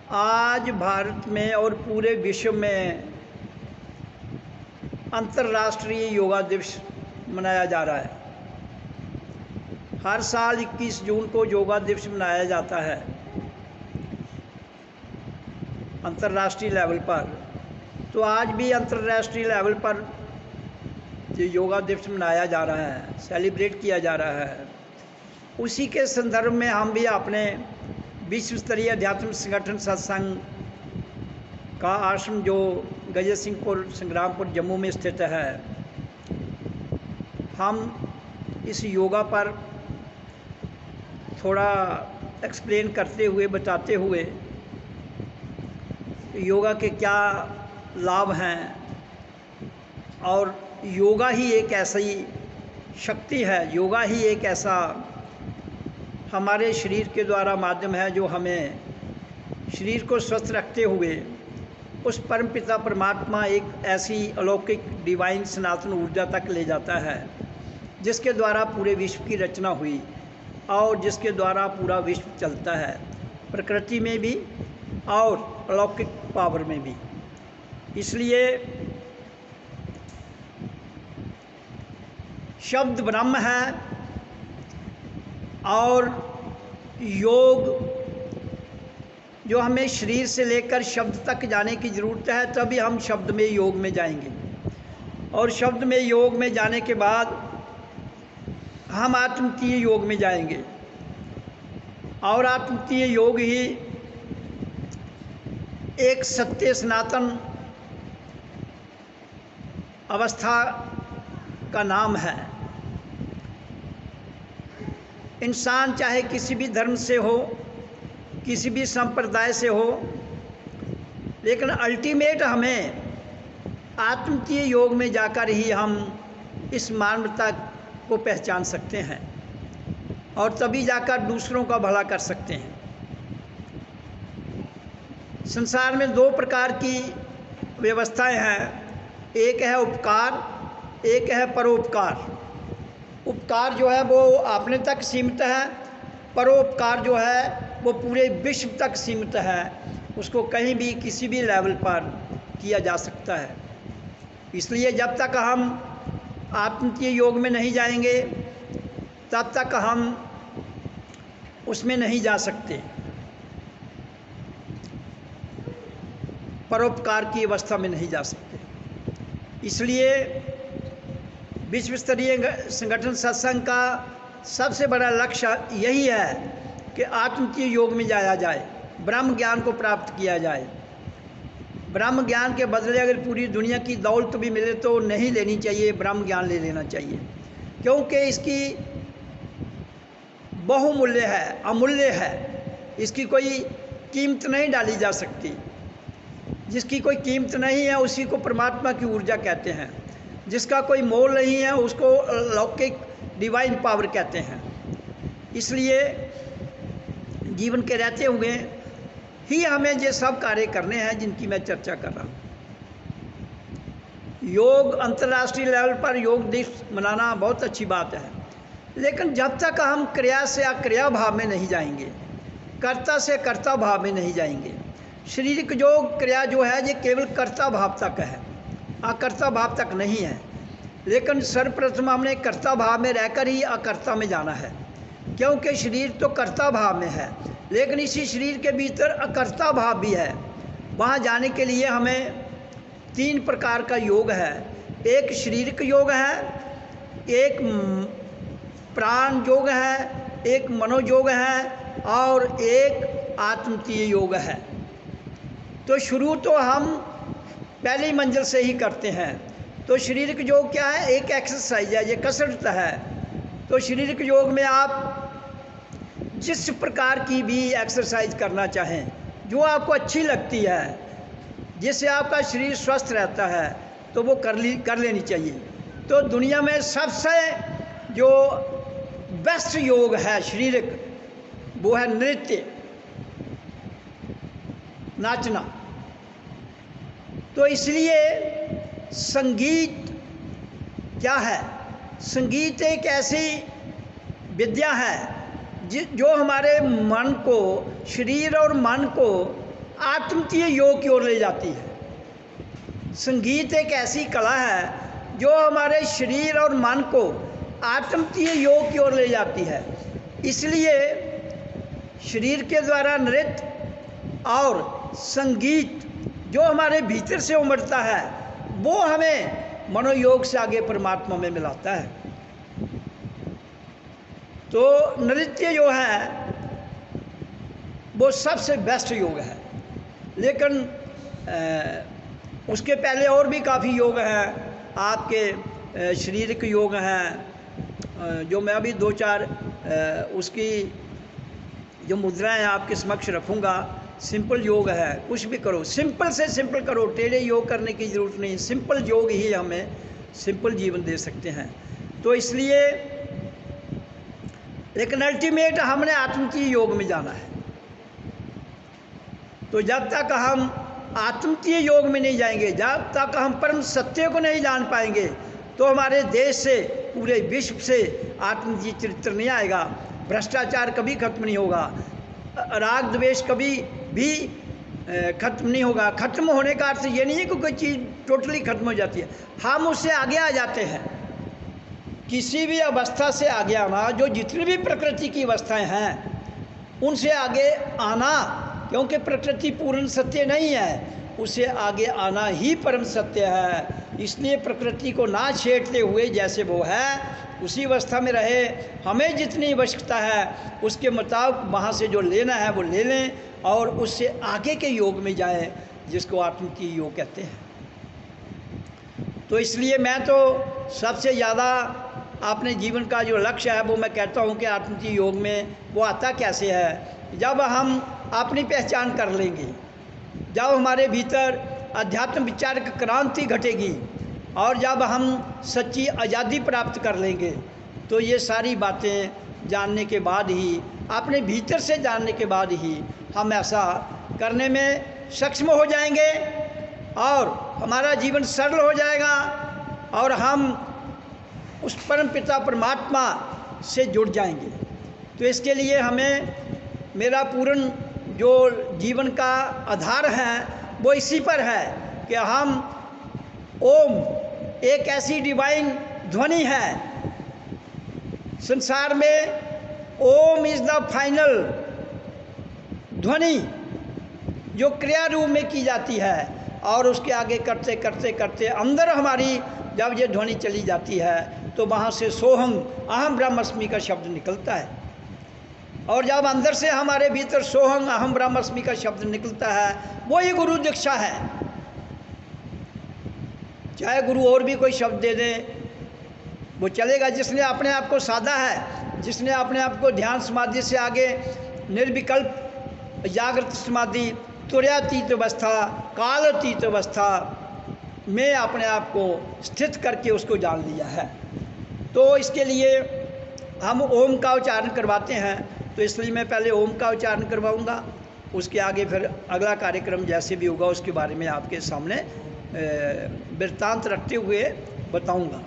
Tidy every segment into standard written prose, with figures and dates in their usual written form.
आज भारत में और पूरे विश्व में अंतर्राष्ट्रीय योगा दिवस मनाया जा रहा है। हर साल 21 जून को योगा दिवस मनाया जाता है अंतर्राष्ट्रीय लेवल पर। तो आज भी अंतर्राष्ट्रीय लेवल पर योगा दिवस मनाया जा रहा है, सेलिब्रेट किया जा रहा है। उसी के संदर्भ में हम भी अपने विश्व स्तरीय अध्यात्म संगठन सत्संग का आश्रम जो गजत सिंहपुर संग्रामपुर जम्मू में स्थित है, हम इस योगा पर थोड़ा एक्सप्लेन करते हुए, बताते हुए योगा के क्या लाभ हैं और योगा ही एक ऐसी शक्ति है, योगा ही एक ऐसा हमारे शरीर के द्वारा माध्यम है जो हमें शरीर को स्वस्थ रखते हुए उस परमपिता परमात्मा एक ऐसी अलौकिक डिवाइन सनातन ऊर्जा तक ले जाता है जिसके द्वारा पूरे विश्व की रचना हुई और जिसके द्वारा पूरा विश्व चलता है, प्रकृति में भी और अलौकिक पावर में भी। इसलिए शब्द ब्रह्म है और योग जो हमें शरीर से लेकर शब्द तक जाने की ज़रूरत है, तभी हम शब्द में योग में जाएंगे और शब्द में योग में जाने के बाद हम आत्मतीय योग में जाएंगे और आत्मतीय योग ही एक सत्य सनातन अवस्था का नाम है। इंसान चाहे किसी भी धर्म से हो, किसी भी संप्रदाय से हो, लेकिन अल्टीमेट हमें आत्मतीय योग में जाकर ही हम इस मानवता को पहचान सकते हैं और तभी जाकर दूसरों का भला कर सकते हैं। संसार में दो प्रकार की व्यवस्थाएं हैं, एक है उपकार, एक है परोपकार। उपकार जो है वो अपने तक सीमित है, परोपकार जो है वो पूरे विश्व तक सीमित है, उसको कहीं भी किसी भी लेवल पर किया जा सकता है। इसलिए जब तक हम आत्मतीय योग में नहीं जाएंगे तब तक हम उसमें नहीं जा सकते, परोपकार की अवस्था में नहीं जा सकते। इसलिए विश्व स्तरीय संगठन सत्संग का सबसे बड़ा लक्ष्य यही है कि आत्मतीय योग में जाया जाए, ब्रह्म ज्ञान को प्राप्त किया जाए। ब्रह्म ज्ञान के बदले अगर पूरी दुनिया की दौलत भी मिले तो नहीं लेनी चाहिए, ब्रह्म ज्ञान ले लेना चाहिए, क्योंकि इसकी बहुमूल्य है, अमूल्य है, इसकी कोई कीमत नहीं डाली जा सकती। जिसकी कोई कीमत नहीं है उसी को परमात्मा की ऊर्जा कहते हैं, जिसका कोई मोल नहीं है उसको लौकिक डिवाइन पावर कहते हैं। इसलिए जीवन के रहते हुए ही हमें ये सब कार्य करने हैं जिनकी मैं चर्चा कर रहा हूँ। योग अंतर्राष्ट्रीय लेवल पर योग दिवस मनाना बहुत अच्छी बात है, लेकिन जब तक हम क्रिया से अक्रिया भाव में नहीं जाएंगे, कर्ता से कर्ता भाव में नहीं जाएंगे, शारीरिक जो क्रिया जो है ये केवल कर्ता भाव तक है, अकर्ता भाव तक नहीं है। लेकिन सर्वप्रथम हमने कर्ता भाव में रहकर ही अकर्ता में जाना है, क्योंकि शरीर तो कर्ता भाव में है लेकिन इसी शरीर के भीतर अकर्ता भाव भी है। वहाँ जाने के लिए हमें 3 प्रकार का योग है, एक शारीरिक योग है, एक प्राण योग है, एक मनोयोग है और एक आत्मतीय योग है। तो शुरू तो हम पहली मंजिल से ही करते हैं। तो शारीरिक योग क्या है? एक एक्सरसाइज है, ये कसरत है। तो शारीरिक योग में आप जिस प्रकार की भी एक्सरसाइज करना चाहें, जो आपको अच्छी लगती है, जिससे आपका शरीर स्वस्थ रहता है, तो वो कर लेनी चाहिए। तो दुनिया में सबसे जो बेस्ट योग है शारीरिक, वो है नृत्य, नाचना। तो इसलिए संगीत क्या है? संगीत एक ऐसी विद्या है जो हमारे मन को, शरीर और मन को आत्मतीय योग की ओर ले जाती है। संगीत एक ऐसी कला है जो हमारे शरीर और मन को आत्मतीय योग की ओर ले जाती है। इसलिए शरीर के द्वारा नृत्य और संगीत जो हमारे भीतर से उमड़ता है वो हमें मनोयोग से आगे परमात्मा में मिलाता है। तो नृत्य जो है वो सबसे बेस्ट योग है, लेकिन उसके पहले और भी काफ़ी योग हैं। आपके शारीरिक योग हैं जो मैं अभी दो चार उसकी जो मुद्राएं आपके समक्ष रखूँगा। सिंपल योग है, कुछ भी करो, सिंपल से सिंपल करो, टेढ़े योग करने की ज़रूरत नहीं। सिंपल योग ही हमें सिंपल जीवन दे सकते हैं। तो इसलिए लेकिन अल्टीमेट हमने आत्मतीय योग में जाना है। तो जब तक हम आत्मतीय योग में नहीं जाएंगे, जब तक हम परम सत्य को नहीं जान पाएंगे, तो हमारे देश से पूरे विश्व से आत्मतीय चरित्र नहीं आएगा। भ्रष्टाचार कभी खत्म नहीं होगा, राग द्वेष कभी भी खत्म नहीं होगा। खत्म होने का अर्थ ये नहीं है कि कोई चीज़ टोटली खत्म हो जाती है, हम उससे आगे आ जाते हैं। किसी भी अवस्था से आगे आना, जो जितनी भी प्रकृति की अवस्थाएं हैं उनसे आगे आना, क्योंकि प्रकृति पूर्ण सत्य नहीं है, उसे आगे आना ही परम सत्य है। इसलिए प्रकृति को ना छेड़ते हुए जैसे वो है उसी अवस्था में रहे। हमें जितनी आवश्यकता है उसके मुताबिक वहाँ से जो लेना है वो ले लें और उससे आगे के योग में जाएं, जिसको आत्मतीय योग कहते हैं। तो इसलिए मैं तो सबसे ज़्यादा अपने जीवन का जो लक्ष्य है वो मैं कहता हूँ कि आत्मतीय योग में वो आता कैसे है। जब हम अपनी पहचान कर लेंगे, जब हमारे भीतर अध्यात्म विचार की क्रांति घटेगी और जब हम सच्ची आज़ादी प्राप्त कर लेंगे, तो ये सारी बातें जानने के बाद ही, अपने भीतर से जानने के बाद ही हम ऐसा करने में सक्षम हो जाएंगे और हमारा जीवन सरल हो जाएगा और हम उस परम पिता परमात्मा से जुड़ जाएंगे। तो इसके लिए हमें, मेरा पूर्ण जो जीवन का आधार है वो इसी पर है कि हम ओम एक ऐसी डिवाइन ध्वनि है संसार में। ओम इज़ द फाइनल ध्वनि जो क्रिया रूप में की जाती है और उसके आगे करते करते करते अंदर हमारी जब ये ध्वनि चली जाती है तो वहाँ से सोहम अहम ब्रह्मस्मि का शब्द निकलता है। और जब अंदर से हमारे भीतर सोहम अहम ब्रह्मस्मि का शब्द निकलता है, वही गुरु दीक्षा है। चाहे गुरु और भी कोई शब्द दे दे वो चलेगा। जिसने अपने आप को साधा है, जिसने अपने आप को ध्यान समाधि से आगे निर्विकल्प जागृत समाधि, तुर्यातीत अवस्था, कालातीत अवस्था में अपने आप को स्थित करके उसको जान लिया है, तो इसके लिए हम ओम का उच्चारण करवाते हैं। तो इसलिए मैं पहले ओम का उच्चारण करवाऊंगा, उसके आगे फिर अगला कार्यक्रम जैसे भी होगा उसके बारे में आपके सामने वृत्तांत रखते हुए बताऊंगा।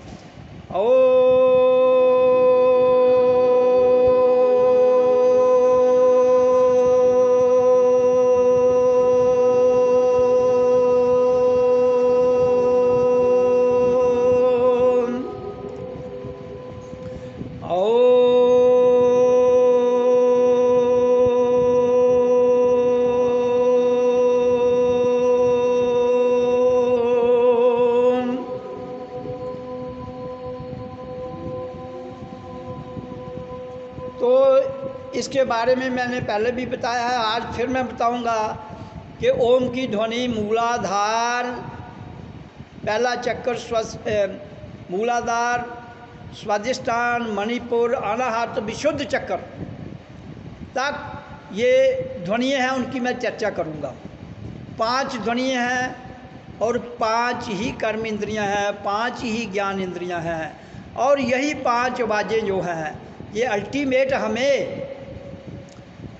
इसके बारे में मैंने पहले भी बताया है, आज फिर मैं बताऊंगा कि ओम की ध्वनि मूलाधार, पहला चक्कर मूलाधार, स्वादिष्ठान, मणिपुर, अनाहत, विशुद्ध चक्र तक ये ध्वनियाँ हैं, उनकी मैं चर्चा करूंगा। 5 ध्वनियाँ हैं और 5 ही कर्म इंद्रियाँ हैं, 5 ही ज्ञान इंद्रियाँ हैं। और यही 5 आवाज़ें जो हैं ये अल्टीमेट हमें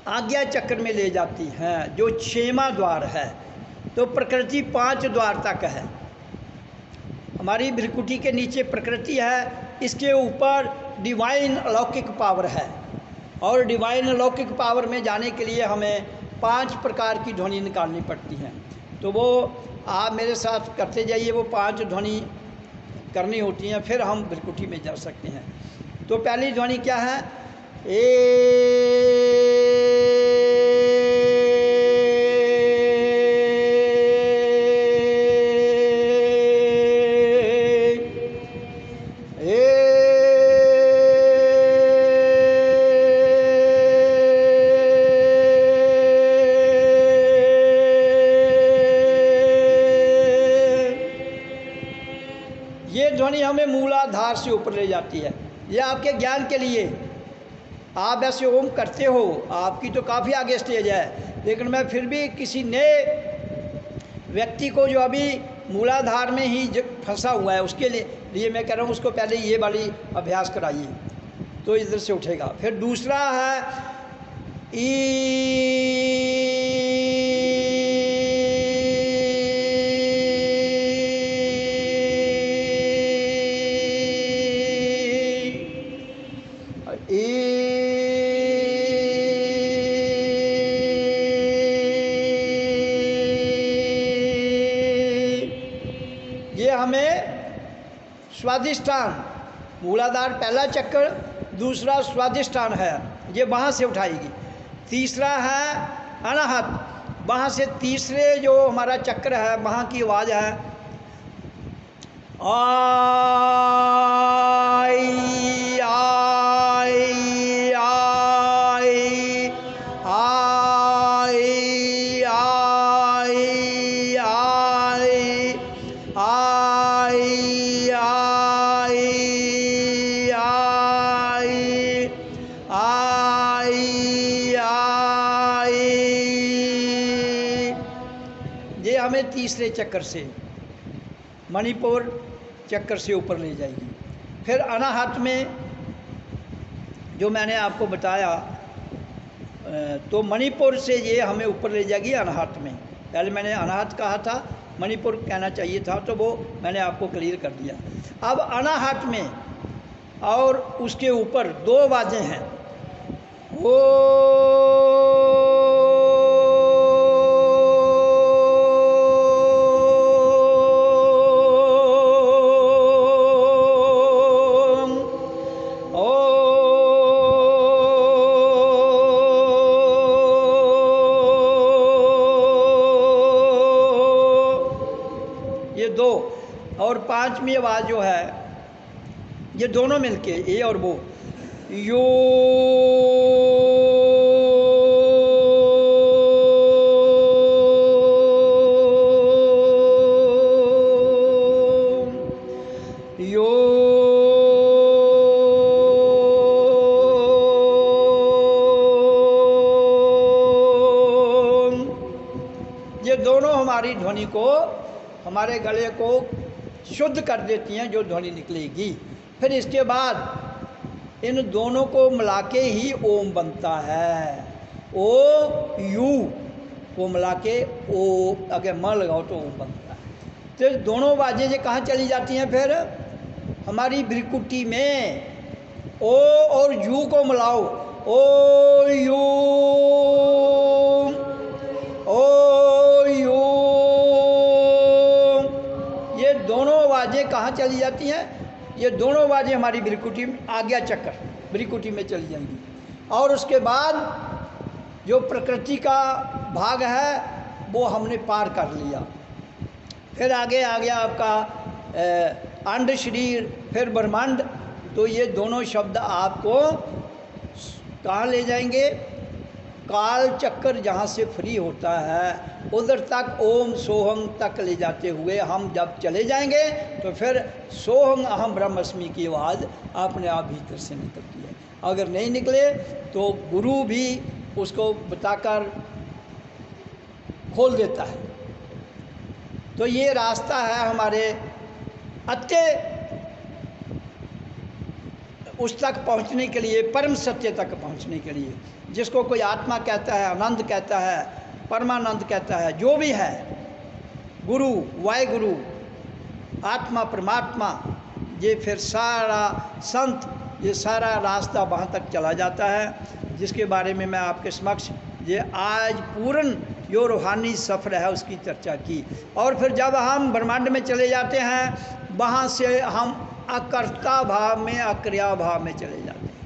आज्ञा चक्र में ले जाती हैं, जो 6वां द्वार है। तो प्रकृति 5 द्वार तक है। हमारी भ्रिकुटी के नीचे प्रकृति है, इसके ऊपर डिवाइन अलौकिक पावर है। और डिवाइन अलौकिक पावर में जाने के लिए हमें 5 प्रकार की ध्वनि निकालनी पड़ती हैं। तो वो आप मेरे साथ करते जाइए, वो 5 ध्वनि करनी होती हैं, फिर हम भ्रिकुटी में जा सकते हैं। तो पहली ध्वनि क्या है? ये ध्वनि हमें मूलाधार से ऊपर ले जाती है। ये आपके ज्ञान के लिए, आप ऐसे ओम करते हो, आपकी तो काफ़ी आगे स्टेज है, लेकिन मैं फिर भी किसी नए व्यक्ति को जो अभी मूलाधार में ही फंसा हुआ है उसके लिए मैं कह रहा हूँ उसको पहले ये वाली अभ्यास कराइए, तो इधर से उठेगा। फिर दूसरा है ये हमें स्वादिष्ठान, मूलाधार पहला चक्कर, दूसरा स्वादिष्ठान है, ये वहाँ से उठाएगी। तीसरा है अनाहत, वहाँ से तीसरे जो हमारा चक्र है वहाँ की आवाज़ है आई आई आई आई आई आई आई आई आई आई। ये हमें तीसरे चक्कर से, मणिपुर चक्कर से ऊपर ले जाएगी। फिर अनाहत में जो मैंने आपको बताया, तो मणिपुर से ये हमें ऊपर ले जाएगी अनाहत में। पहले मैंने अनाहत कहा था, मणिपुर कहना चाहिए था, तो वो मैंने आपको क्लियर कर दिया। अब अनाहत में और उसके ऊपर 2 आवाज़ें हैं, ये 2, और 5वीं आवाज़ जो है ये दोनों मिलके, ए और वो, यो यो ये दोनों हमारी ध्वनि को, हमारे गले को शुद्ध कर देती हैं, जो ध्वनि निकलेगी। फिर इसके बाद इन दोनों को मिला के ही ओम बनता है। ओ यू को मिला के ओ, अगर म लगाओ तो ओम बनता है। तो दोनों आवाज़ें ये कहाँ चली जाती हैं? फिर हमारी भ्रिकुटी में ओ और यू को मिलाओ, ओ यू, ओ यू, ये दोनों आवाज़ें कहाँ चली जाती हैं? ये दोनों आवाज़ें हमारी भ्रिकुटी में, आज्ञा चक्र भ्रिकुटी में चली जाएंगी। और उसके बाद जो प्रकृति का भाग है वो हमने पार कर लिया। फिर आगे आ गया आपका अंड शरीर, फिर ब्रह्मांड। तो ये दोनों शब्द आपको कहाँ ले जाएंगे? काल चक्कर जहाँ से फ्री होता है उधर तक ओम सोहम तक ले जाते हुए हम जब चले जाएंगे तो फिर सोहम अहम ब्रह्मस्मि की आवाज़ अपने आप भीतर से निकलती है। अगर नहीं निकले तो गुरु भी उसको बताकर खोल देता है। तो ये रास्ता है हमारे अत्य उस तक पहुंचने के लिए, परम सत्य तक पहुंचने के लिए, जिसको कोई आत्मा कहता है, आनंद कहता है, परमानंद कहता है, जो भी है, गुरु, वाहिगुरु, आत्मा, परमात्मा, ये फिर सारा संत, ये सारा रास्ता वहाँ तक चला जाता है, जिसके बारे में मैं आपके समक्ष ये आज पूर्ण जो रूहानी सफ़र है उसकी चर्चा की। और फिर जब हम ब्रह्मांड में चले जाते हैं, वहाँ से हम अकर्ता भाव में, अक्रिया भाव में चले जाते हैं।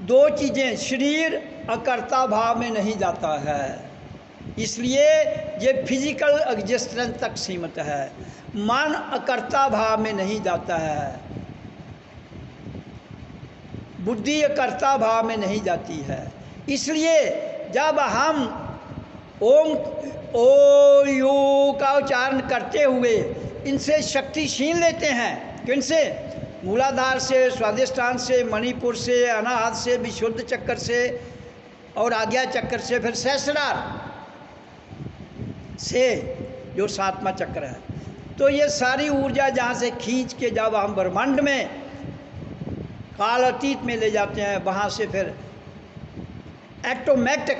दो चीज़ें, शरीर अकर्ता भाव में नहीं जाता है, इसलिए ये फिजिकल एग्जिस्टेंस तक सीमित है। मन अकर्ता भाव में नहीं जाता है, बुद्धि अकर्ता भाव में नहीं जाती है। इसलिए जब हम ओम ओ यू का उच्चारण करते हुए इनसे शक्ति छीन लेते हैं, किनसे? मूलाधार से, स्वादिष्ठान से, मणिपुर से, अनाहत से, विशुद्ध चक्कर से और आज्ञा चक्कर से, फिर सहस्रार से जो 7वां चक्र है। तो ये सारी ऊर्जा जहाँ से खींच के जब हम ब्रह्मांड में काल अतीत में ले जाते हैं, वहाँ से फिर एटोमेटिक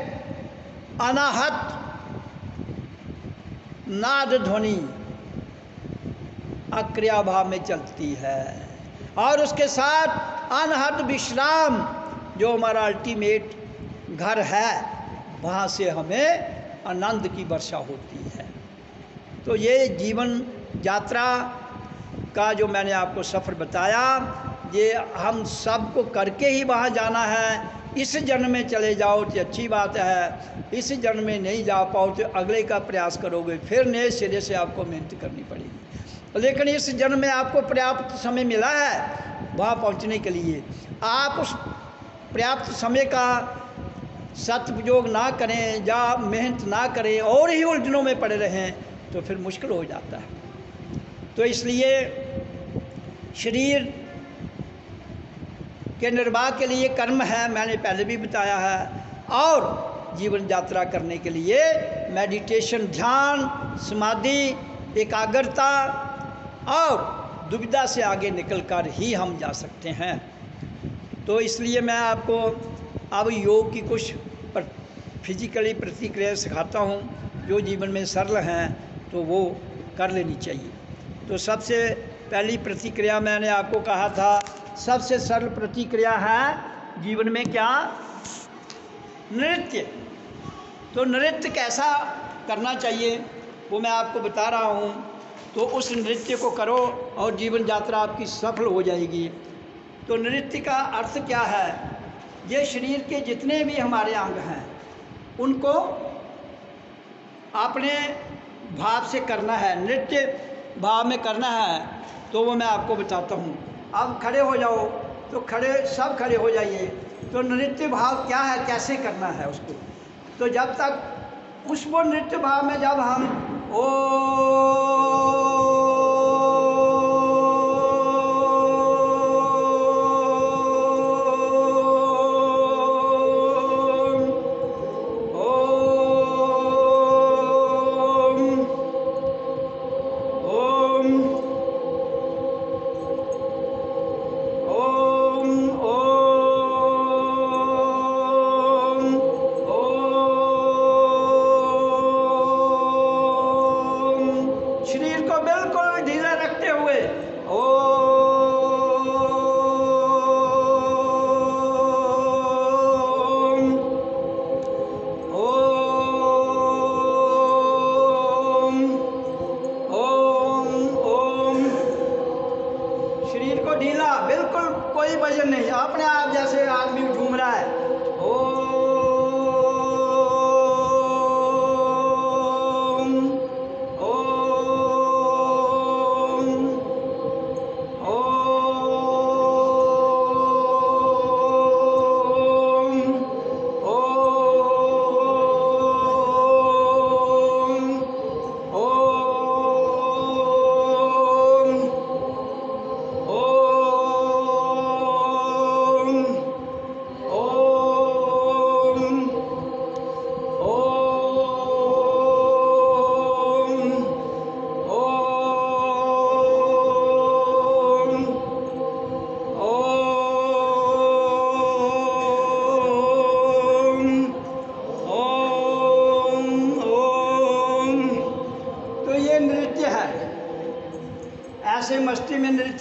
अनाहत नाद ध्वनि अक्रिया भाव में चलती है, और उसके साथ अनहद विश्राम जो हमारा अल्टीमेट घर है, वहाँ से हमें आनंद की वर्षा होती है। तो ये जीवन यात्रा का जो मैंने आपको सफ़र बताया, ये हम सबको करके ही वहाँ जाना है। इस जन्म में चले जाओ तो अच्छी बात है, इस जन्म में नहीं जा पाओ तो अगले का प्रयास करोगे, फिर नए सिरे से आपको मेहनत करनी पड़ेगी। लेकिन इस जन्म में आपको पर्याप्त समय मिला है वहाँ पहुँचने के लिए। आप उस पर्याप्त समय का सदुपयोग ना करें या मेहनत ना करें और ही उलझनों में पड़े रहें तो फिर मुश्किल हो जाता है। तो इसलिए शरीर के निर्वाह के लिए कर्म है, मैंने पहले भी बताया है, और जीवन यात्रा करने के लिए मेडिटेशन, ध्यान, समाधि, एकाग्रता और दुविधा से आगे निकलकर ही हम जा सकते हैं। तो इसलिए मैं आपको अब योग की कुछ फिजिकली प्रतिक्रिया सिखाता हूँ जो जीवन में सरल हैं, तो वो कर लेनी चाहिए। तो सबसे पहली प्रतिक्रिया मैंने आपको कहा था, सबसे सरल प्रतिक्रिया है जीवन में क्या? नृत्य। तो नृत्य कैसा करना चाहिए वो मैं आपको बता रहा हूँ। तो उस नृत्य को करो और जीवन यात्रा आपकी सफल हो जाएगी। तो नृत्य का अर्थ क्या है? ये शरीर के जितने भी हमारे अंग हैं उनको अपने भाव से करना है, नृत्य भाव में करना है। तो वो मैं आपको बताता हूँ। अब खड़े हो जाओ, तो सब खड़े हो जाइए। तो नृत्य भाव क्या है, कैसे करना है उसको? तो जब तक उस वो नृत्य भाव में जब हम ओ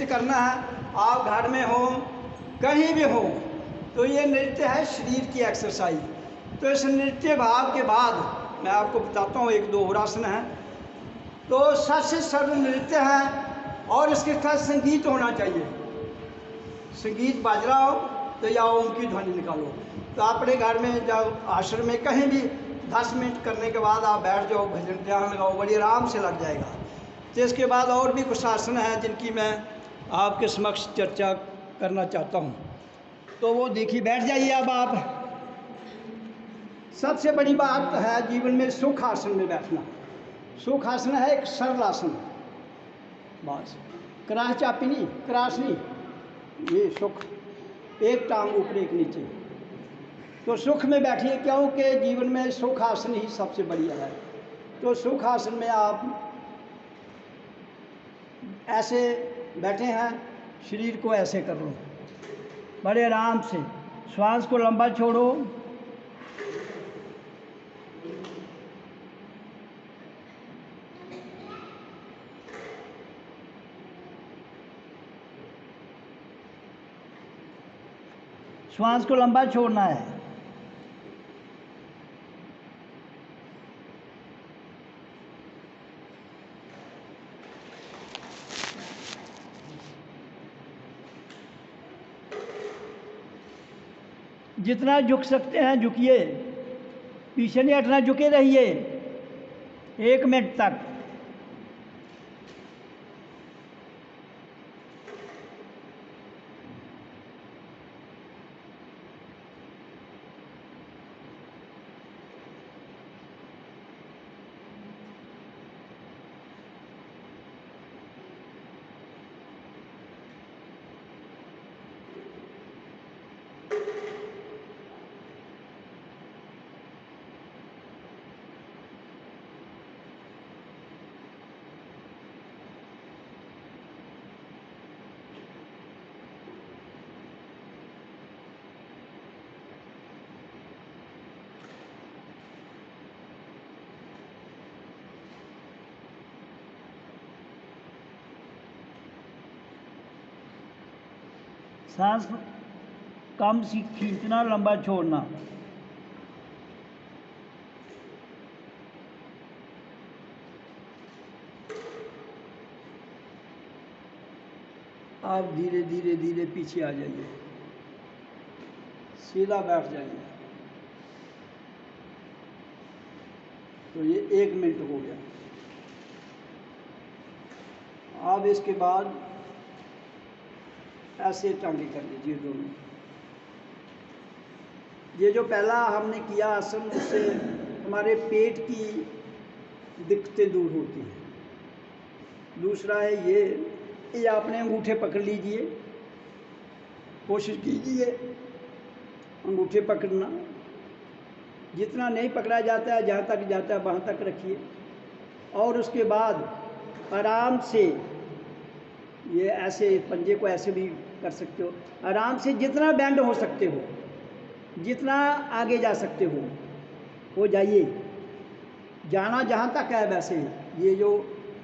करना है। आप घर में हो, कहीं भी हो, तो ये नृत्य है शरीर की एक्सरसाइज। तो इस नृत्य भाव के बाद मैं आपको बताता हूँ एक दो और आसन है। तो सबसे सरल नृत्य है और इसके साथ संगीत होना चाहिए। संगीत बाज रहा हो तो या ओम की ध्वनि निकालो। तो अपने घर में जब आश्रम में कहीं भी 10 मिनट करने के बाद आप बैठ जाओ, भजन ध्यान लगाओ, बड़ी आराम से लग जाएगा। तो इसके बाद और भी कुछ आसन हैं जिनकी मैं आपके समक्ष चर्चा करना चाहता हूँ। तो वो देखिए, बैठ जाइए अब आप। सबसे बड़ी बात है जीवन में सुख आसन में बैठना। सुख आसन है एक सरल आसन, बस क्रास चापी नहीं, क्रास नहीं, ये सुख, एक टांग ऊपर एक नीचे। तो सुख में बैठिए, क्योंकि जीवन में सुख आसन ही सबसे बढ़िया है। तो सुख आसन में आप ऐसे बैठे हैं, शरीर को ऐसे कर लो बड़े आराम से, श्वास को लंबा छोड़ो, श्वास को लंबा छोड़ना है। जितना झुक सकते हैं झुकिए, पीछे नहीं हटना, झुके रहिए 1 मिनट तक। सांस कम खींचना, लंबा छोड़ना। आप धीरे धीरे धीरे पीछे आ जाइए, सीधा बैठ जाइए। तो ये 1 मिनट हो गया। अब इसके बाद ऐसे टांगे कर लीजिए दोनों। ये जो पहला हमने किया आसन, उससे हमारे पेट की दिक्कतें दूर होती हैं। दूसरा है ये आपने अंगूठे पकड़ लीजिए, कोशिश कीजिए अंगूठे पकड़ना। जितना नहीं पकड़ा जाता है, जहाँ तक जाता है वहाँ तक रखिए। और उसके बाद आराम से ये ऐसे पंजे को ऐसे भी कर सकते हो, आराम से जितना बैंड हो सकते हो, जितना आगे जा सकते हो जाइए। जाना जहाँ तक है वैसे, ये जो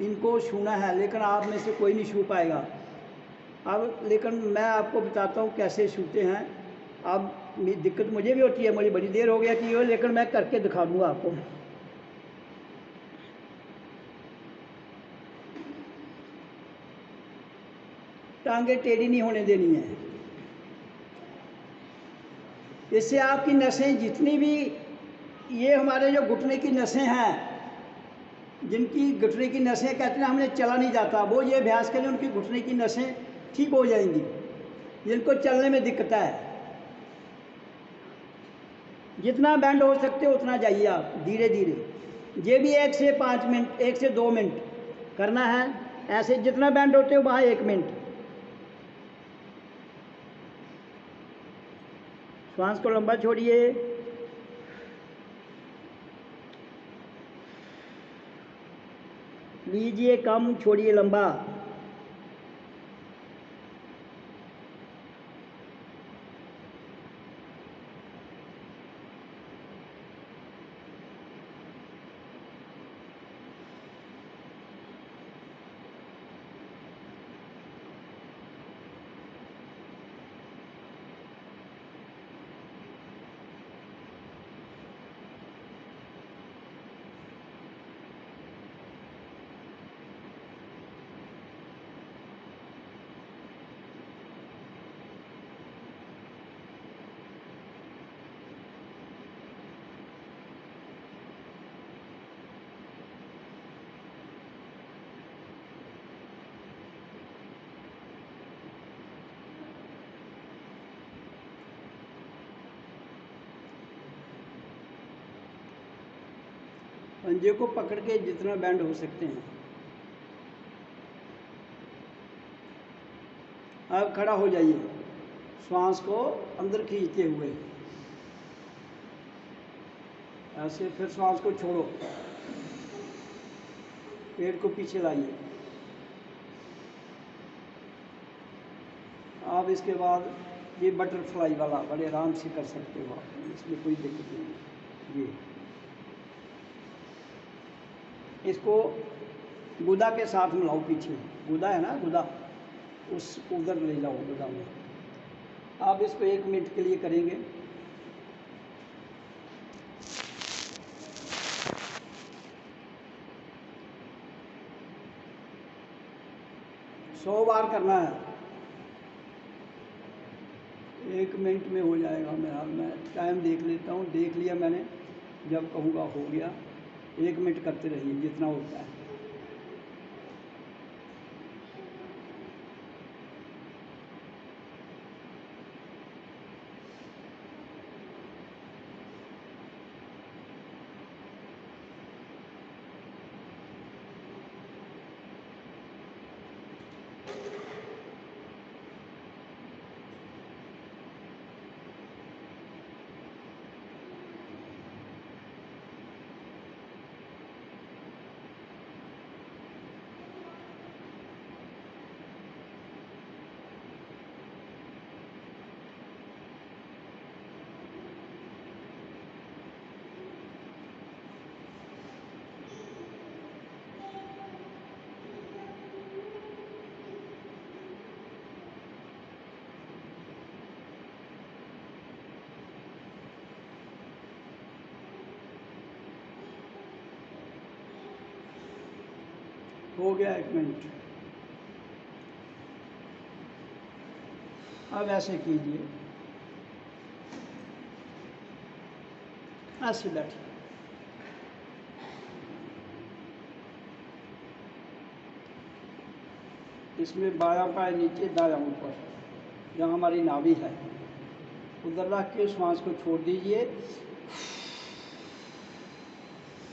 इनको छूना है, लेकिन आप में से कोई नहीं छू पाएगा। अब लेकिन मैं आपको बताता हूँ कैसे छूते हैं। अब दिक्कत मुझे भी होती है, मुझे बड़ी देर हो गया कि ये, लेकिन मैं करके दिखा दूँगा आपको। टांगे टेढ़ी नहीं होने देनी है। इससे आपकी नसें जितनी भी, ये हमारे जो घुटने की नसें हैं, जिनकी घुटने की नसें कहते हैं हमने चला नहीं जाता, वो ये अभ्यास करें, उनकी घुटने की नसें ठीक हो जाएंगी। जिनको चलने में दिक्कत है, जितना बैंड हो सकते हो उतना जाइए आप धीरे धीरे। ये भी 1 से 5 मिनट, 1 से 2 मिनट करना है। ऐसे जितना बैंड होते हो वहाँ 1 मिनट। श्वास को लंबा छोड़िए, लीजिए कम, छोड़िए लंबा। पंजे को पकड़ के जितना बैंड हो सकते हैं। अब खड़ा हो जाइए, श्वास को अंदर खींचते हुए ऐसे, फिर श्वास को छोड़ो, पेट को पीछे लाइए। आप इसके बाद ये बटरफ्लाई वाला बड़े आराम से कर सकते हो आप, इसमें कोई दिक्कत नहीं। ये इसको गुदा के साथ मिलाओ, पीछे गुदा है ना, गुदा उस उधर ले जाओ गुदा में। आप इसको 1 मिनट के लिए करेंगे। सौ बार करना है, 1 मिनट में हो जाएगा मेरा। मैं टाइम देख लेता हूँ, देख लिया मैंने, जब कहूँगा हो गया। 1 मिनट करते रहिए जितना होता है। हो गया 1 मिनट। अब ऐसे कीजिए, ऐसे बैठिए। इसमें बायां पाय नीचे, दायां ऊपर, जहाँ हमारी नाभि है उधर रख के श्वास को छोड़ दीजिए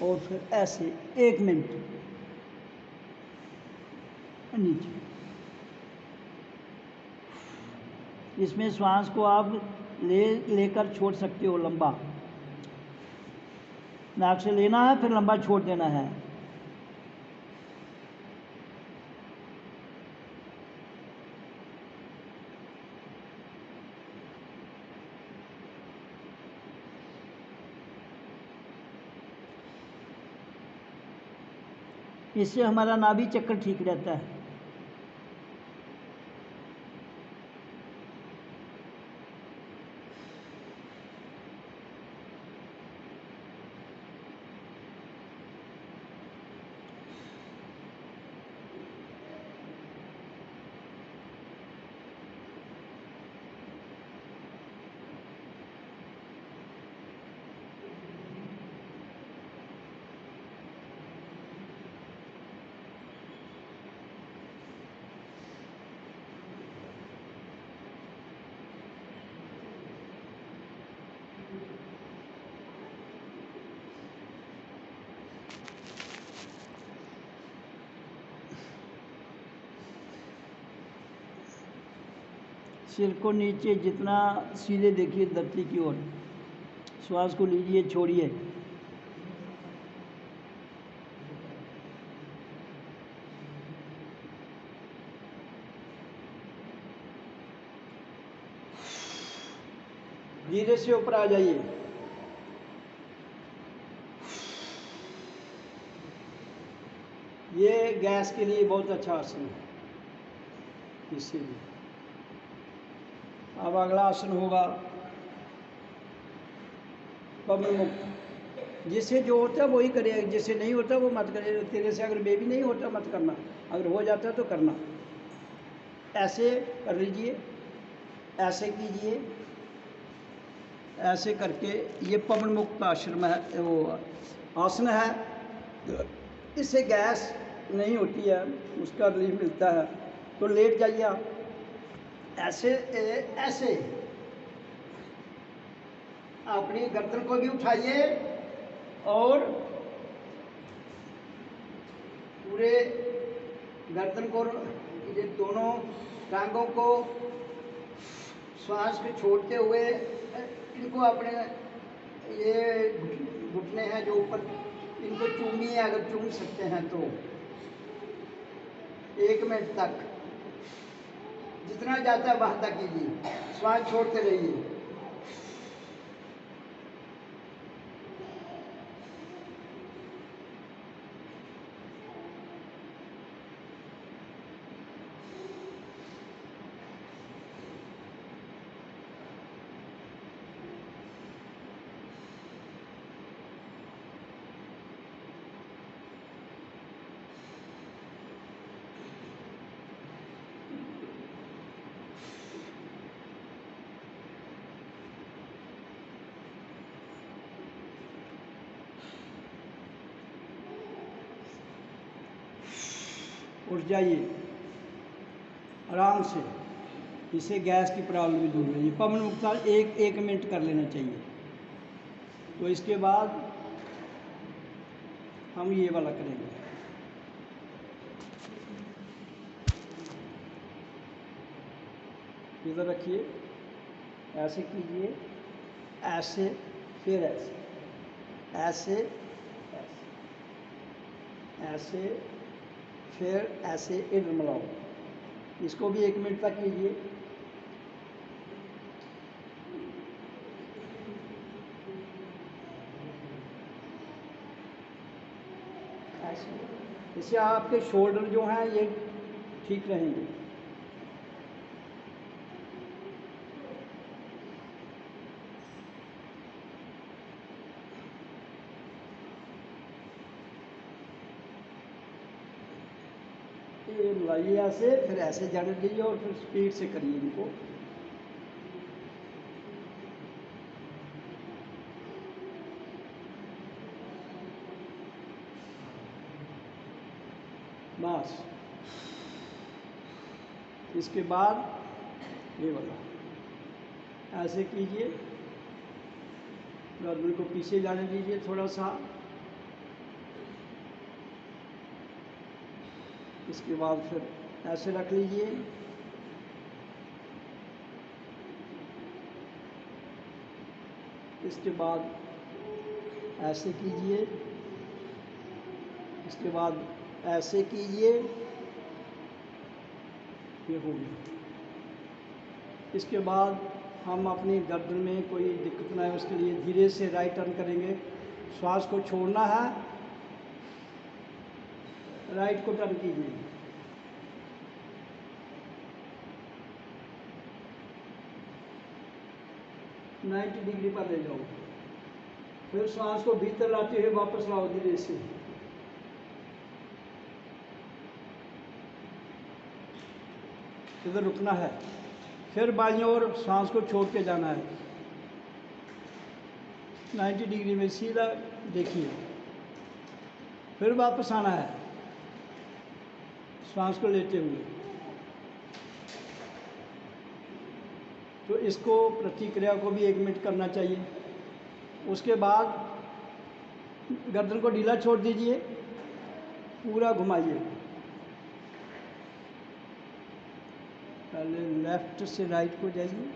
और फिर ऐसे 1 मिनट नीचे। इसमें श्वास को आप लेकर छोड़ सकते हो लंबा, नाक से लेना है फिर लंबा छोड़ देना है। इससे हमारा नाभि चक्कर ठीक रहता है। सिर को नीचे जितना सीधे देखिए धरती की ओर। श्वास को लीजिए, छोड़िए। धीरे से ऊपर आ जाइए। ये गैस के लिए बहुत अच्छा आसन है, इससे भी। अब अगला आसन होगा पवन मुक्त। जिससे जो होता है वही करे, जिससे नहीं होता वो मत करे। तेरे से अगर बेबी नहीं होता मत करना, अगर हो जाता तो करना। ऐसे कर लीजिए, ऐसे कीजिए, ऐसे करके ये पवन मुक्त आश्रम है, वो आसन है। इससे गैस नहीं होती है, उसका रिलीफ मिलता है। तो लेट जाइए आप, ऐसे ऐसे अपनी गर्दन को भी उठाइए और पूरे गर्दन को, ये दोनों टांगों को श्वास को छोड़ते हुए इनको अपने ये घुटने हैं जो ऊपर, इनको चूमिए, अगर चूम सकते हैं तो 1 मिनट तक, जितना जाता है वहाँ तक कीजिए, श्वास छोड़ते रहिए। उठ जाइए आराम से, इससे गैस की प्रॉब्लम भी दूर हो जाएगी। पवन मुक्ता 1 मिनट कर लेना चाहिए। तो इसके बाद हम ये वाला करेंगे। इधर रखिए, ऐसे कीजिए, ऐसे, फिर ऐसे, ऐसे, ऐसे, ऐसे, फिर ऐसे, इधर मिलाओ। इसको भी 1 मिनट तक कीजिए। ऐसे, इससे आपके शोल्डर जो हैं ये ठीक रहेंगे। ये मिलाइए ऐसे, फिर ऐसे जाने दीजिए और फिर स्पीड से करिए इनको। बस इसके बाद ये वाला ऐसे कीजिए, गर्दन को पीछे जाने दीजिए थोड़ा सा। इसके बाद फिर ऐसे रख लीजिए, इसके बाद ऐसे कीजिए, इसके बाद ऐसे कीजिए, ये हो गया। इसके बाद हम अपनी गर्दन में कोई दिक्कत ना है उसके लिए धीरे से राइट टर्न करेंगे। श्वास को छोड़ना है, राइट को टर्न कीजिए। नाइन्टी डिग्री पर ले जाओ, फिर श्वास को भीतर लाते हुए वापस लाओ धीरे से। इधर रुकना है, फिर बाईं ओर सांस को छोड़ के जाना है 90 डिग्री में सीधा देखिए, फिर वापस आना है सांस को लेते हुए। तो इसको प्रतिक्रिया को भी 1 मिनट करना चाहिए। उसके बाद गर्दन को ढीला छोड़ दीजिए, पूरा घुमाइए, पहले लेफ्ट से राइट को जाइए,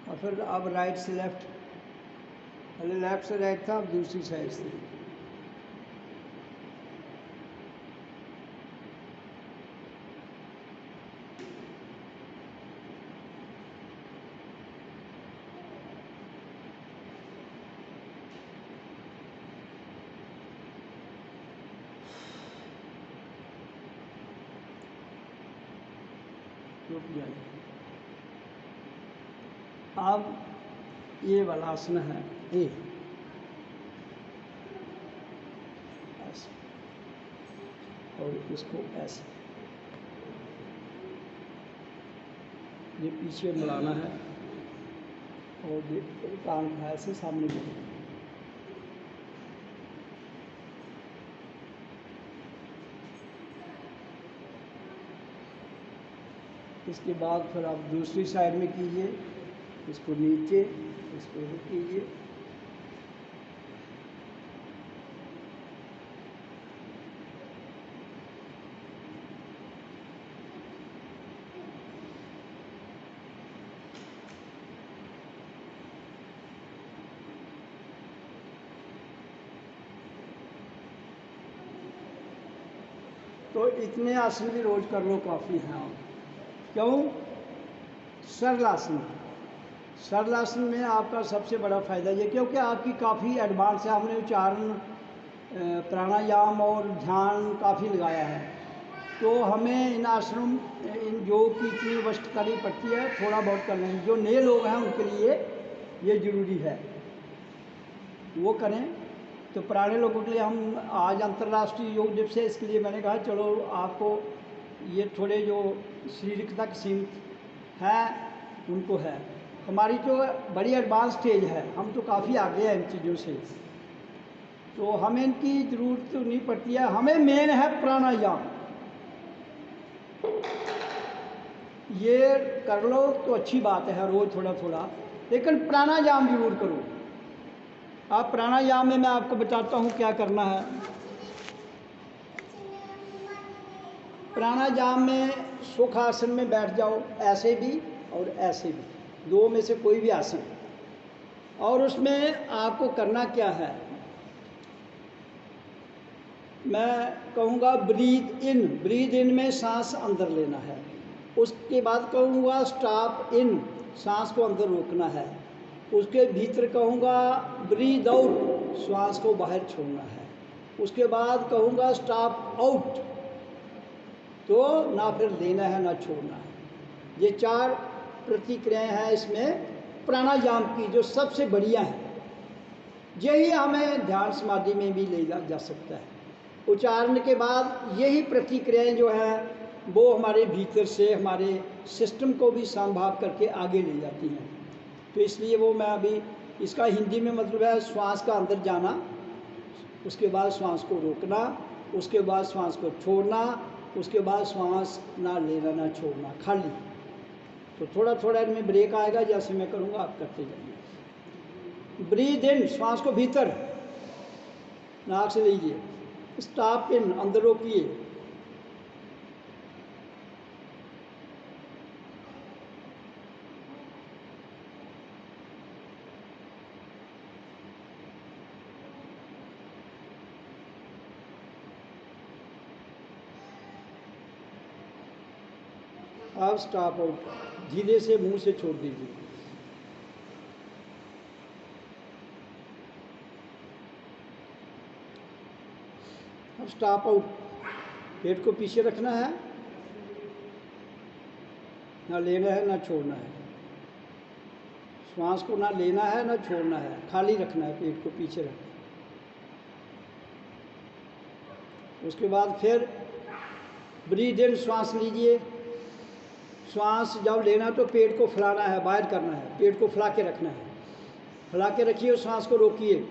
और फिर अब राइट से लेफ्ट, पहले लेफ्ट से राइट था, अब दूसरी साइड से। रुक जाइए। अब ये वाला आसन है, ये ऐसे और इसको ऐसे, ये पीछे मिलाना है, और कान का ऐसे सामने करो। इसके बाद फिर आप दूसरी साइड में कीजिए, इसको नीचे, इसको ऊपर कीजिए। तो इतने आसन भी रोज कर लो, काफ़ी हैं। क्यों? सरल आसन, सरल आसन में आपका सबसे बड़ा फ़ायदा ये, क्योंकि आपकी काफ़ी एडवांस है, हमने उच्चारण, प्राणायाम और ध्यान काफ़ी लगाया है, तो हमें इन आसनों, इन योग की इतनी आवश्यकता नहीं पड़ती है, थोड़ा बहुत कर लेंगे। जो नए लोग हैं उनके लिए ये ज़रूरी है, वो करें। तो पुराने लोगों के लिए हम आज अंतर्राष्ट्रीय योग दिवस है, इसके लिए मैंने कहा चलो आपको ये थोड़े जो शारीरिकता के सीमित हैं उनको है। हमारी जो बड़ी एडवांस स्टेज है, हम तो काफ़ी आगे हैं इन चीज़ों से, तो हमें इनकी ज़रूरत तो नहीं पड़ती है। हमें मेन है प्राणायाम, ये कर लो तो अच्छी बात है रोज़ थोड़ा थोड़ा, लेकिन प्राणायाम जरूर करो। आप प्राणायाम में मैं आपको बताता हूँ क्या करना है। प्राणायाम में सुख आसन में बैठ जाओ, ऐसे भी और ऐसे भी, दो में से कोई भी आसन। और उसमें आपको करना क्या है, मैं कहूँगा ब्रीद इन में सांस अंदर लेना है। उसके बाद कहूँगा स्टॉप इन, सांस को अंदर रोकना है। उसके भीतर कहूँगा ब्रीद आउट, श्वास को बाहर छोड़ना है। उसके बाद कहूँगा स्टॉप आउट, तो ना फिर लेना है ना छोड़ना है। ये 4 प्रतिक्रियाएं हैं इसमें प्राणायाम की, जो सबसे बढ़िया है। यही हमें ध्यान समाधि में भी ले जा सकता है। उच्चारण के बाद यही प्रतिक्रियाएं जो हैं वो हमारे भीतर से हमारे सिस्टम को भी संभाल करके आगे ले जाती हैं। तो इसलिए वो मैं अभी, इसका हिंदी में मतलब है श्वास का अंदर जाना, उसके बाद श्वास को रोकना, उसके बाद श्वास को छोड़ना, उसके बाद श्वास ना लेना ना छोड़ना, खाली। तो थोड़ा थोड़ा इनमें ब्रेक आएगा, जैसे मैं करूँगा आप करते जाइए। ब्रीद इन, श्वास को भीतर नाक से लीजिए। स्टॉप इन, अंदर रोकिए। अब स्टॉप आउट, धीरे से मुंह से छोड़ दीजिए। अब स्टॉप आउट, पेट को पीछे रखना है, ना लेना है ना छोड़ना है। श्वास को ना लेना है ना छोड़ना है, खाली रखना है, पेट को पीछे रखना है। उसके बाद फिर ब्रीद इन, श्वास लीजिए। श्वास जब लेना तो पेट को फैलाना है, बाहर करना है, पेट को फैला के रखना है। फैला के रखिए, श्वास को रोकिए।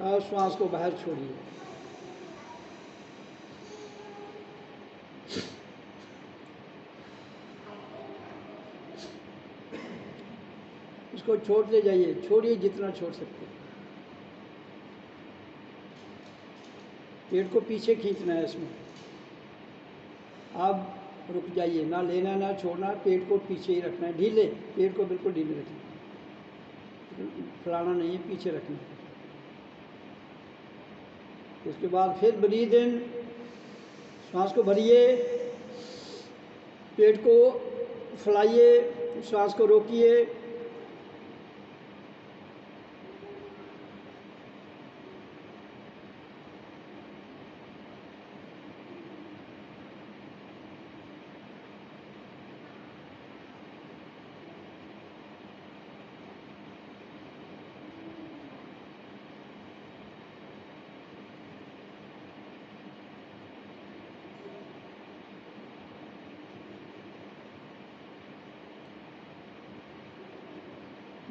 और श्वास को बाहर छोड़िए। इसको छोड़ते जाइए, छोड़िए जितना छोड़ सकते हैं। पेट को पीछे खींचना है इसमें। अब रुक जाइए, ना लेना ना छोड़ना, पेट को पीछे ही रखना है, ढीले, पेट को बिल्कुल ढीले रखना, फैलाना नहीं है, पीछे रखना है। उसके बाद फिर ब्रीद इन, श्वास को भरिए, पेट को फैलाइए, श्वास को रोकिए।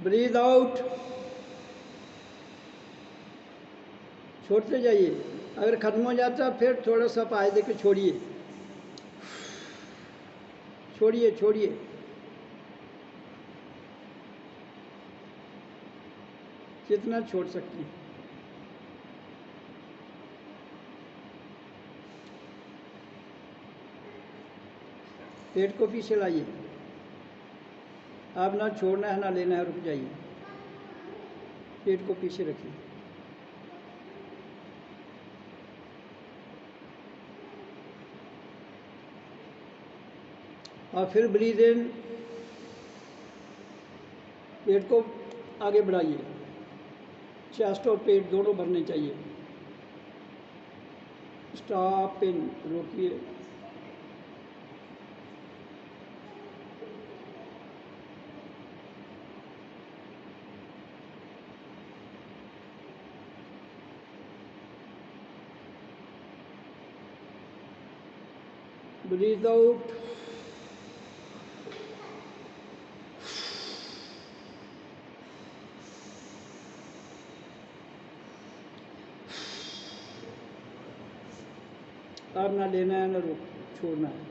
ब्रीद आउट, छोड़ते जाइए। अगर ख़त्म हो जाता है फिर थोड़ा सा पाए दे के छोड़िए, छोड़िए छोड़िए। जितना छोड़ सकती है। पेट को पीछे लाइए। आप ना छोड़ना है ना लेना है, रुक जाइए। पेट को पीछे रखिए। और फिर ब्रीद इन, पेट को आगे बढ़ाइए। चेस्ट और पेट दोनों भरने चाहिए। स्टॉप इन, रोकिए। ब्रीद आउट, अब ना लेना है ना रोक छोड़ना है।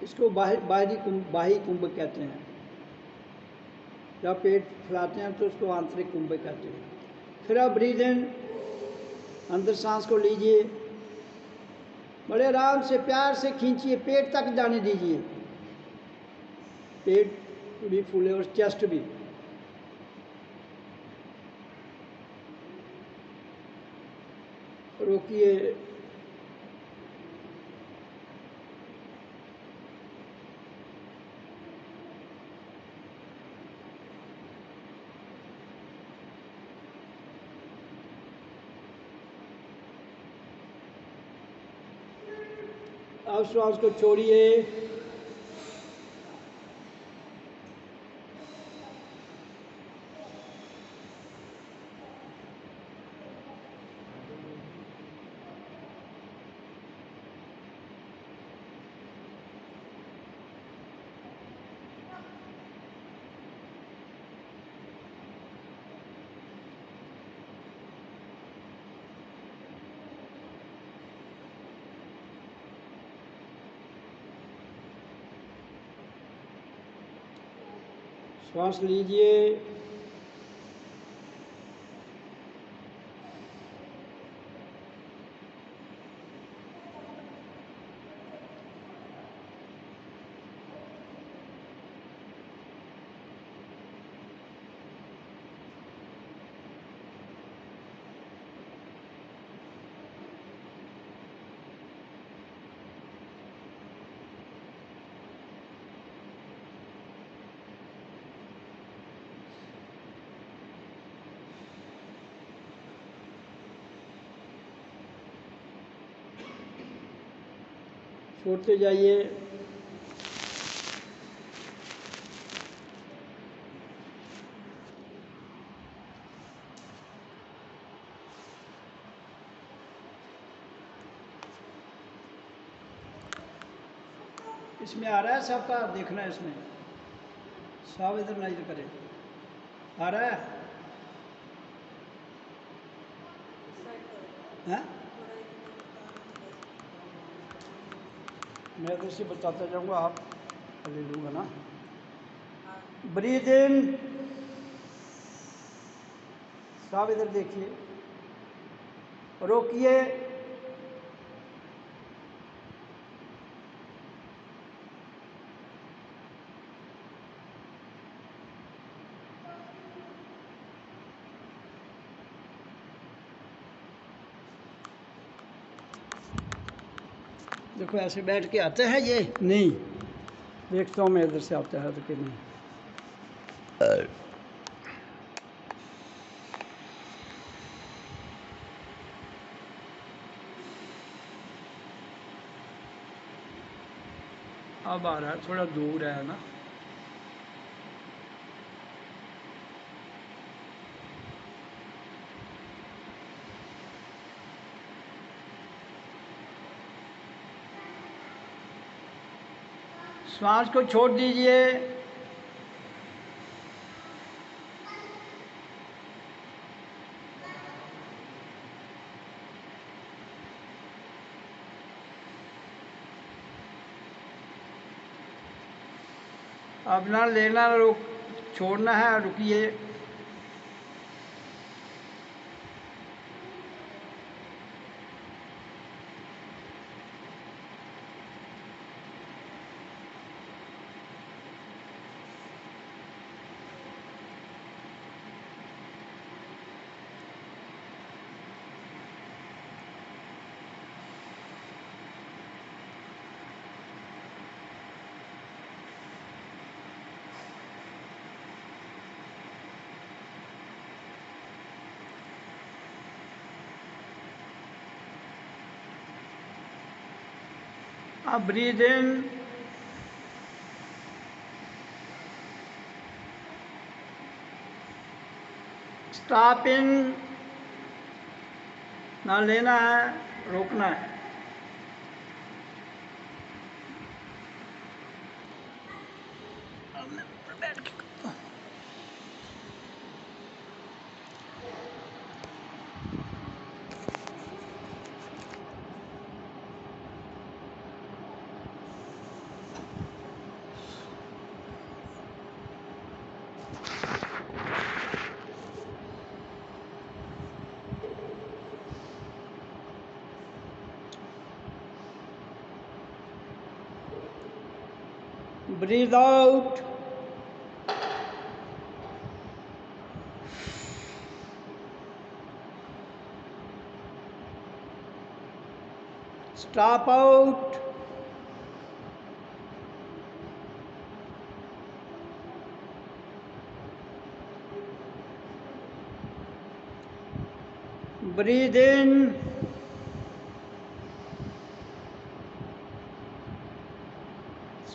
इसको बाही कुंभ कहते हैं। जब पेट फैलाते हैं तो उसको आंतरिक कुंभ कहते हैं। फिर आप ब्रीद इन, अंदर सांस को लीजिए, बड़े आराम से प्यार से खींचिए, पेट तक जाने दीजिए। पेट भी फूले और चेस्ट भी। रोकिए। अब श्वास को छोड़िए। श्वास लीजिए। छोड़ते जाइए। इसमें आ रहा है सबका, देखना है इसमें सब इधर नजर करे। आ रहा है? हैं? मैं इधर से बताता जाऊंगा, आप ले लूँगा ना। ब्रीद इन, सब इधर देखिए। रोकिए। देखो ऐसे बैठ के आते हैं ये नहीं, देखता हूँ मैं इधर से आता है तो कि नहीं। अब आ रहा है, थोड़ा दूर है ना। श्वास को छोड़ दीजिए। अब ना लेना, रुक, छोड़ना है, रुकिए। अब ब्रीद इन, स्टॉप इन, ना लेना है, रोकना है। Breathe out. Stop out. Breathe in.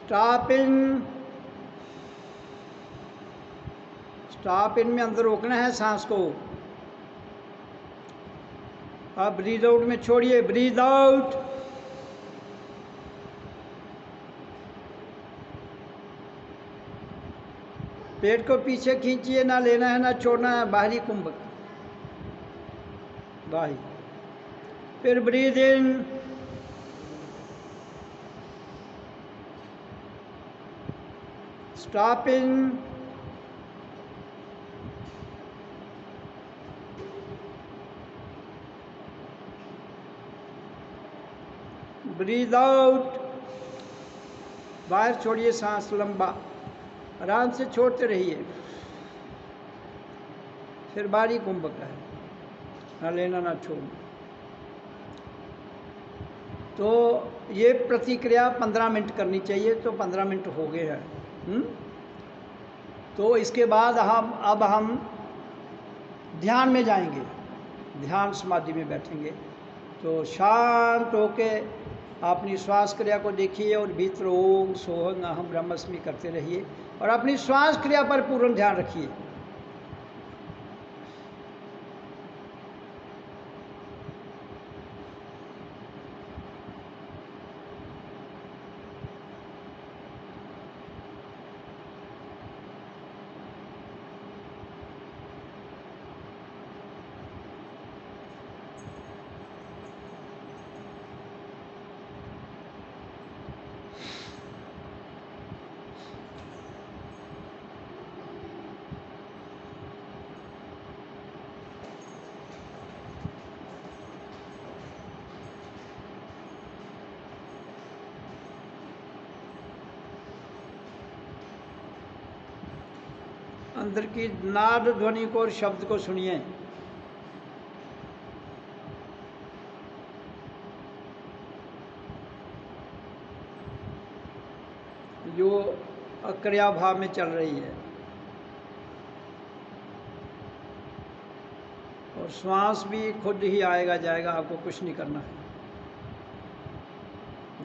Stop in. Stop in में अंदर रोकना है सांस को। अब ब्रीद आउट में छोड़िए, ब्रीद आउट। पेट को पीछे खींचिए, ना लेना है ना छोड़ना है, बाहरी कुंभक, बाहरी। फिर breathe in, stop in, breathe out. बाहर छोड़िए सांस लंबा, आराम से छोड़ते रहिए। फिर बाहरी कुंभक है, ना लेना ना छोड़ना। तो ये प्रतिक्रिया 15 मिनट करनी चाहिए। तो 15 मिनट हो गए हैं। तो इसके बाद अब हम ध्यान में जाएंगे, ध्यान समाधि में बैठेंगे। तो शांत होके अपनी श्वास क्रिया को देखिए और भीतर ओम सोहं अहम ब्रह्मस्मि करते रहिए और अपनी श्वास क्रिया पर पूर्ण ध्यान रखिए। अंदर की नाद ध्वनि को और शब्द को सुनिए। जो अक्रिया भाव में चल रही है और श्वास भी खुद ही आएगा जाएगा, आपको कुछ नहीं करना है।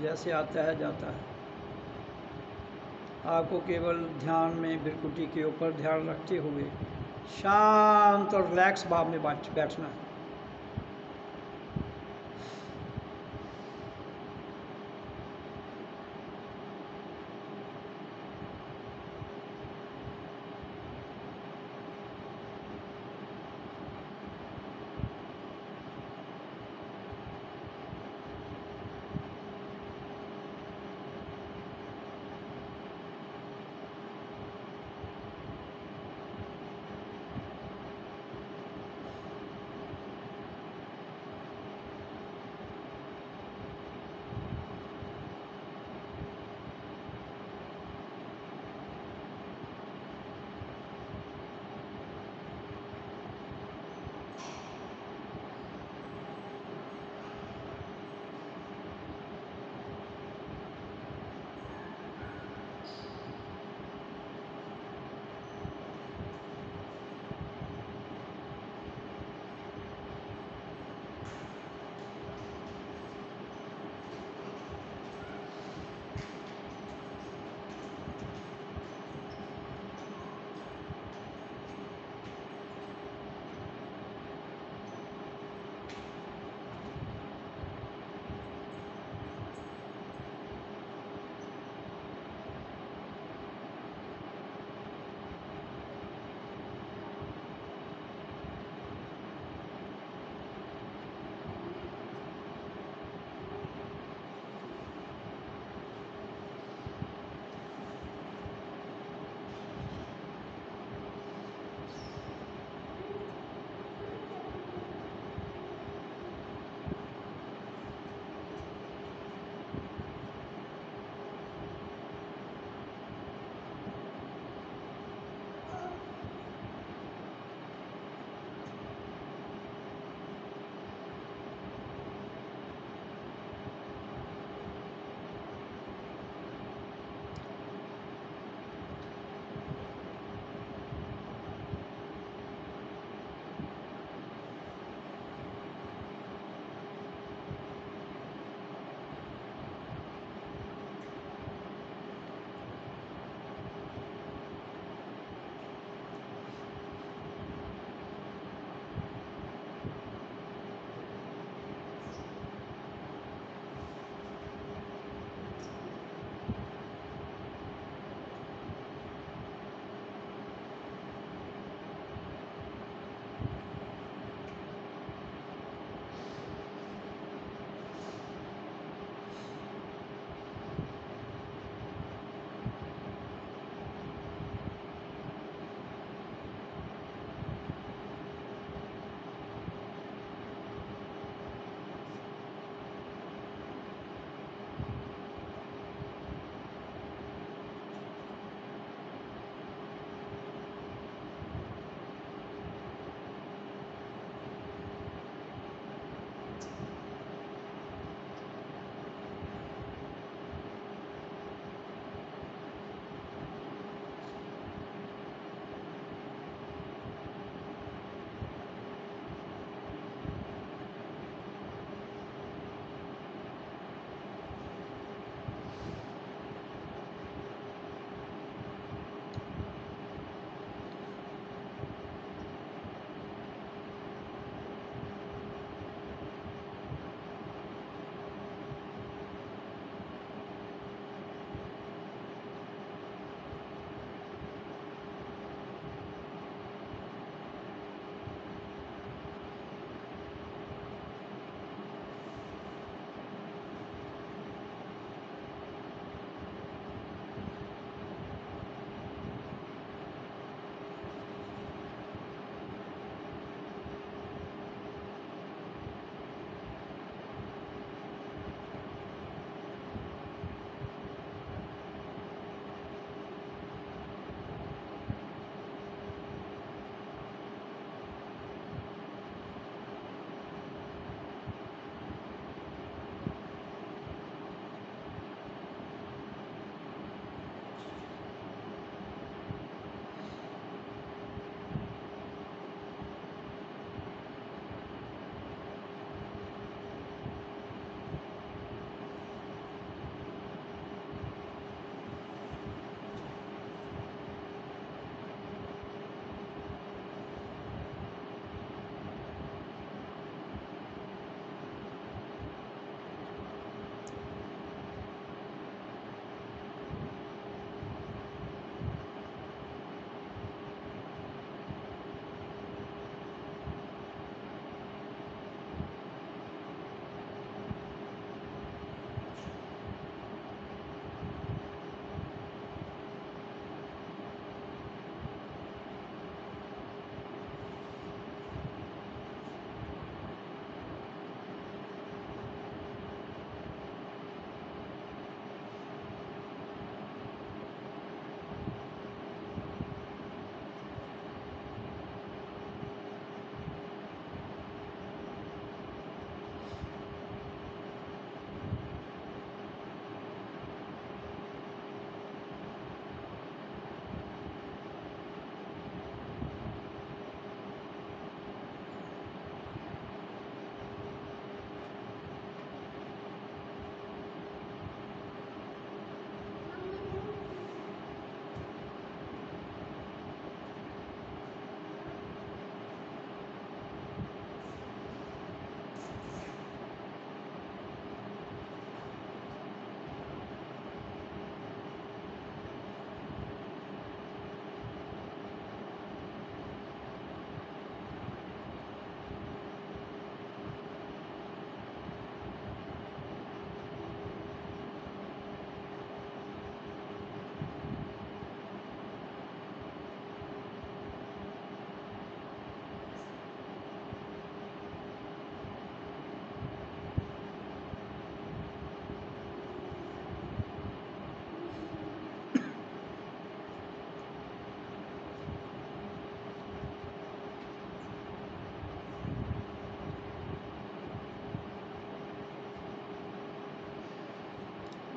जैसे आता है जाता है। आपको केवल ध्यान में भृकुटी के ऊपर ध्यान रखते हुए शांत और रिलैक्स भाव में बैठना है।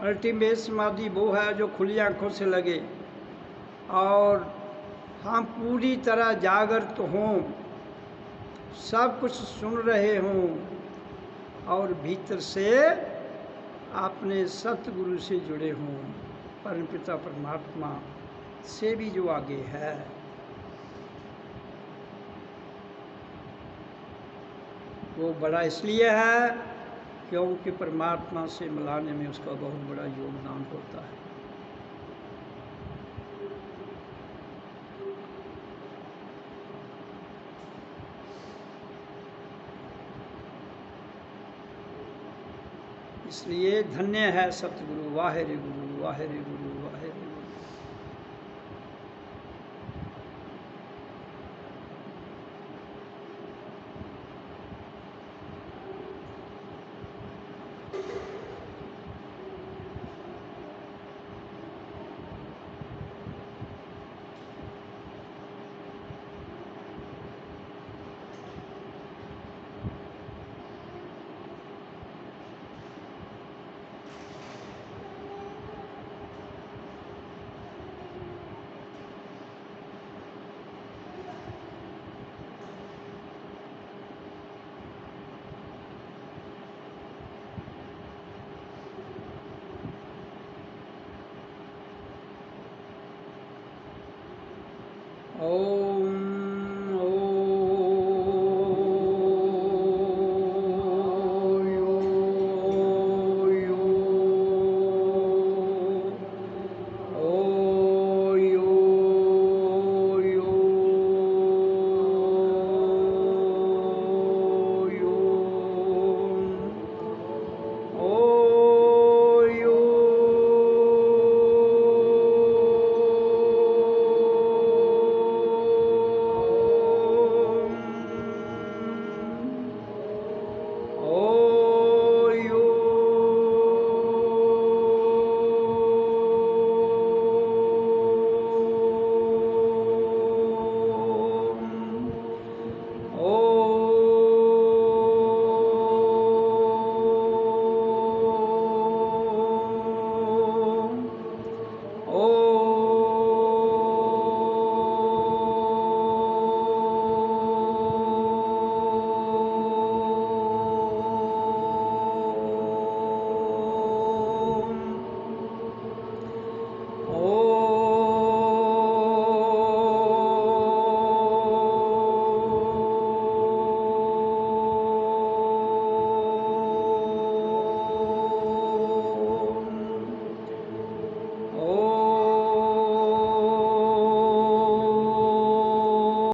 अल्टीमेट समाधि वो है जो खुली आंखों से लगे और हम पूरी तरह जागृत हों, सब कुछ सुन रहे हों और भीतर से अपने सतगुरु से जुड़े हों, परमपिता परमात्मा से भी जो आगे है। वो बड़ा इसलिए है क्योंकि परमात्मा से मिलाने में उसका बहुत बड़ा योगदान होता है। इसलिए धन्य है सतगुरु, वाहेरे गुरु, वाहेरे गुरु, वाहेरे गुरु।